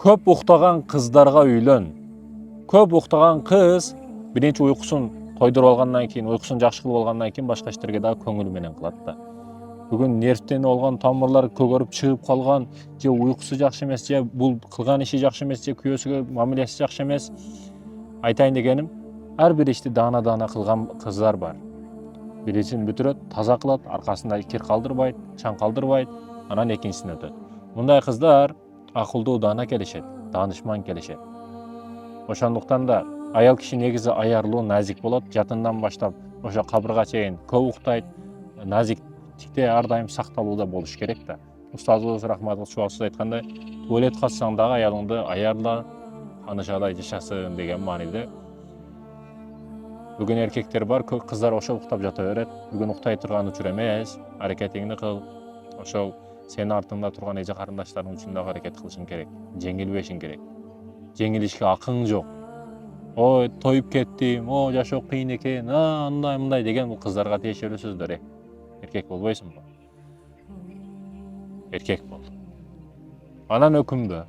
Көп уктаган кыздарга үйлөн. Көп уктаган кыз биринчи уйкусун тойдуруп алгандан кийин, уйкусун жакшы кылып алгандан кийин башка иштерге дагы көңүл менен кылат да. Бүгүн нервтенип алган, тамырлары көгөрүп чыгып калган, же уйкусу жакшы эмес, же бул кылган иши жакшы эмес, же күйөөсүгө мамилеси жакшы эмес. Айтайын дегеним, ар бир ишти даана кылган кыздар бар. Бирисин бүтүрөт, таза кылат, аркасында кир калдырбайт, чаң калдырбайт, анан экинчисине өтөт. Мындай кыздар акылдуу, даана келишет, даанышман келишет. Ошондуктан да аял киши негизи аярлуу, назик болот, жатындан баштап ошо кабырга чейин көп уктайт, назиктикте ар дайым сакталууда болуш керек да. Устазыбыз Рахматов Чубаксыз айткандай, туалет катсаң дагы аялыңды аярла, канышадай жашасын деген мааниде. Бүгүн эркектер бар, кыздар ошо уктап жата берет. Бүгүн уктай турган учур эмес, аракетиңди кыл. Ошол сенин артыңда турган эже карындаштарың үчүн дагы аракет кылышың керек. Жеңилбешиң керек. Жеңилишке акың жок. Ой, тоюп кеттим, жашоо кыйын экен, андай мындай деген бул кыздарга тиешелүү сөздөр. Эркек болбойсуңбу? Эркек бол. Анан өкүнбө.